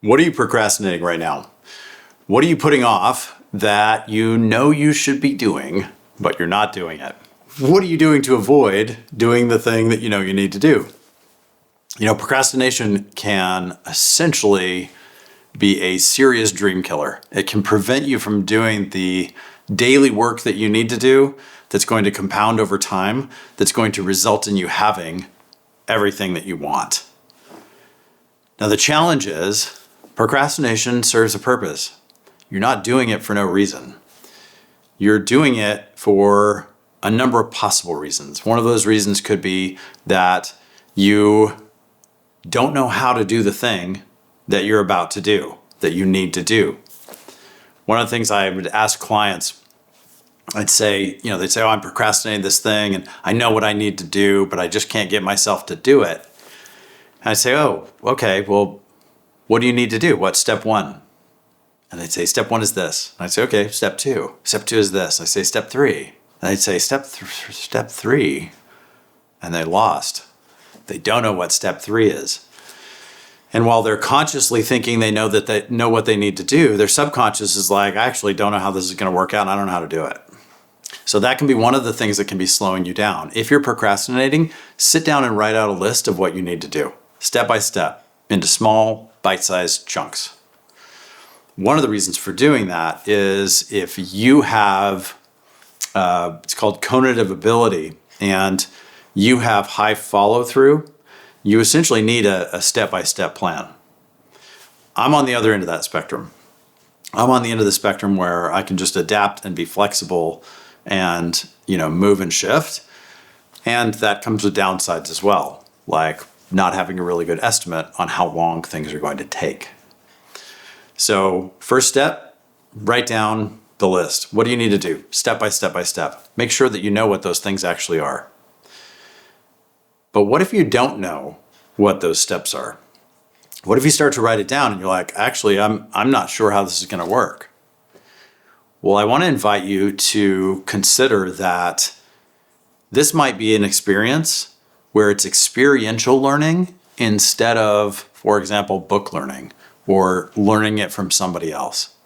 What are you procrastinating right now? What are you putting off that you know you should be doing, but you're not doing it? What are you doing to avoid doing the thing that you know you need to do? Procrastination can essentially be a serious dream killer. It can prevent you from doing the daily work that you need to do that's going to compound over time, that's going to result in you having everything that you want. Now, the challenge is procrastination serves a purpose. You're not doing it for no reason. You're doing it for a number of possible reasons. One of those reasons could be that you don't know how to do the thing that you're about to do, that you need to do. One of the things I would ask clients, they'd say, oh, I'm procrastinating this thing and I know what I need to do, but I just can't get myself to do it. And I say, oh, okay, well, what do you need to do? What's step one? And they'd say, step one is this. And I'd say, okay, step two. Step two is this. I say, step three. And they'd say, step three. And they lost. They don't know what step three is. And while they're consciously thinking they know that they know what they need to do, their subconscious is like, I actually don't know how this is going to work out and I don't know how to do it. So that can be one of the things that can be slowing you down. If you're procrastinating, sit down and write out a list of what you need to do, step by step, into small, bite-sized chunks. One of the reasons for doing that is if you have, it's called conative ability, and you have high follow-through, you essentially need a step-by-step plan. I'm on the other end of that spectrum. I'm on the end of the spectrum where I can just adapt and be flexible and, move and shift. And that comes with downsides as well, like not having a really good estimate on how long things are going to take. So first step, write down the list. What do you need to do? Step by step by step. Make sure that you know what those things actually are. But what if you don't know what those steps are? What if you start to write it down and you're like, actually, I'm not sure how this is going to work? Well, I want to invite you to consider that this might be an experience where it's experiential learning instead of, for example, book learning or learning it from somebody else.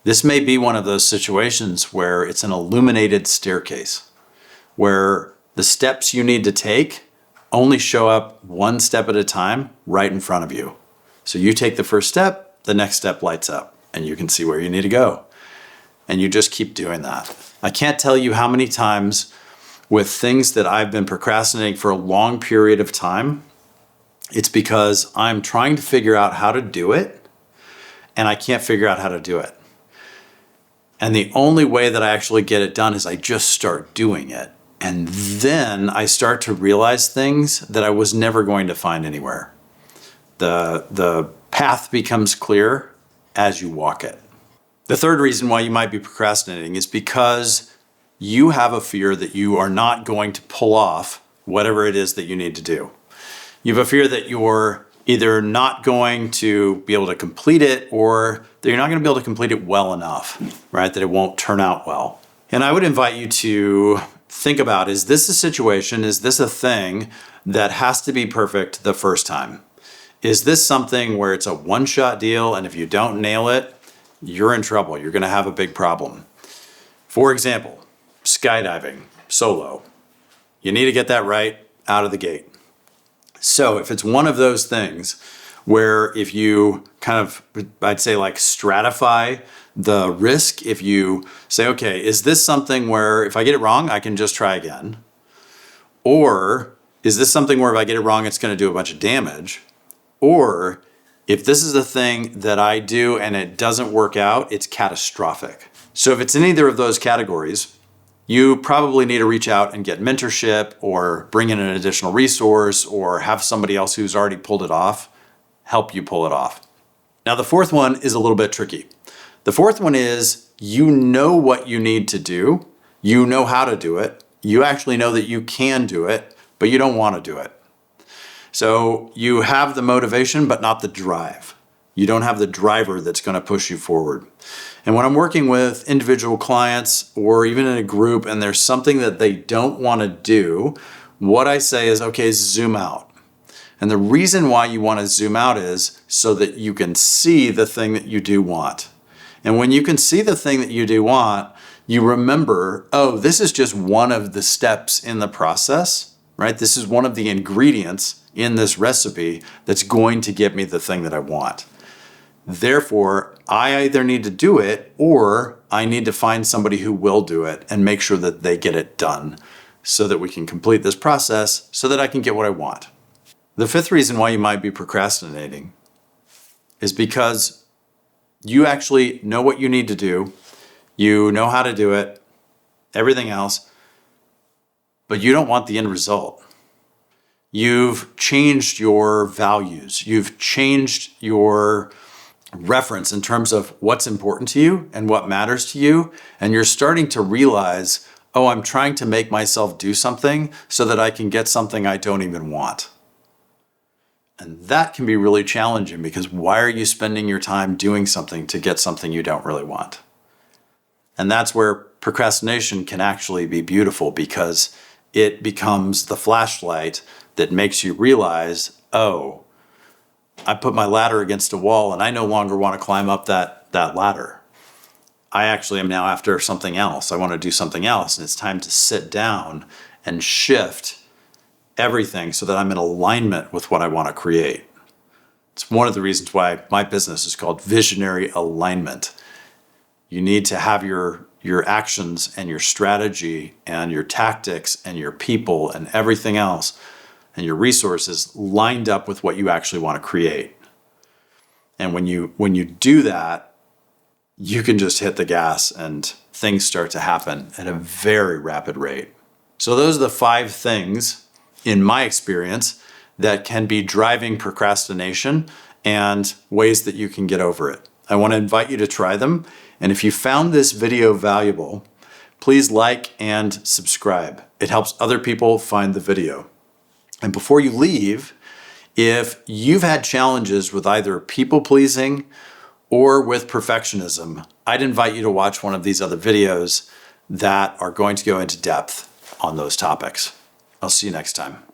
This may be one of those situations where it's an illuminated staircase, where the steps you need to take only show up one step at a time right in front of you. So you take the first step, the next step lights up, and you can see where you need to go. And you just keep doing that. I can't tell you how many times with things that I've been procrastinating for a long period of time, it's because I'm trying to figure out how to do it, and I can't figure out how to do it. And the only way that I actually get it done is I just start doing it. And then I start to realize things that I was never going to find anywhere. The path becomes clear as you walk it. The third reason why you might be procrastinating is because you have a fear that you are not going to pull off whatever it is that you need to do. You have a fear that you're either not going to be able to complete it or that you're not going to be able to complete it well enough, right? That it won't turn out well. And I would invite you to think about, is this a situation, is this a thing that has to be perfect the first time? Is this something where it's a one-shot deal and if you don't nail it, you're in trouble, you're gonna have a big problem? For example, skydiving, solo. You need to get that right out of the gate. So if it's one of those things where if you kind of, I'd say like stratify the risk, if you say, okay, is this something where if I get it wrong, I can just try again? Or is this something where if I get it wrong, it's going to do a bunch of damage? Or if this is a thing that I do and it doesn't work out, it's catastrophic. So if it's in either of those categories, you probably need to reach out and get mentorship or bring in an additional resource or have somebody else who's already pulled it off help you pull it off. Now, the fourth one is a little bit tricky. The fourth one is you know what you need to do. You know how to do it. You actually know that you can do it, but you don't want to do it. So you have the motivation, but not the drive. You don't have the driver that's going to push you forward. And when I'm working with individual clients or even in a group and there's something that they don't want to do, what I say is, okay, zoom out. And the reason why you want to zoom out is so that you can see the thing that you do want. And when you can see the thing that you do want, you remember, oh, this is just one of the steps in the process, right? This is one of the ingredients in this recipe that's going to get me the thing that I want. Therefore, I either need to do it or I need to find somebody who will do it and make sure that they get it done so that we can complete this process so that I can get what I want. The fifth reason why you might be procrastinating is because you actually know what you need to do, you know how to do it, everything else, but you don't want the end result. You've changed your values. You've changed your reference in terms of what's important to you and what matters to you. And you're starting to realize, oh, I'm trying to make myself do something so that I can get something I don't even want. And that can be really challenging because why are you spending your time doing something to get something you don't really want? And that's where procrastination can actually be beautiful because it becomes the flashlight that makes you realize, oh, I put my ladder against a wall and I no longer want to climb up that ladder. I actually am now after something else. I want to do something else. And it's time to sit down and shift everything so that I'm in alignment with what I want to create. It's one of the reasons why my business is called Visionary Alignment. You need to have your actions and your strategy and your tactics and your people and everything else and your resources lined up with what you actually want to create. And when you do that, you can just hit the gas and things start to happen at a very rapid rate. So those are the 5 things in my experience that can be driving procrastination and ways that you can get over it. I want to invite you to try them. And if you found this video valuable, please like and subscribe. It helps other people find the video. And before you leave, if you've had challenges with either people pleasing or with perfectionism, I'd invite you to watch one of these other videos that are going to go into depth on those topics. I'll see you next time.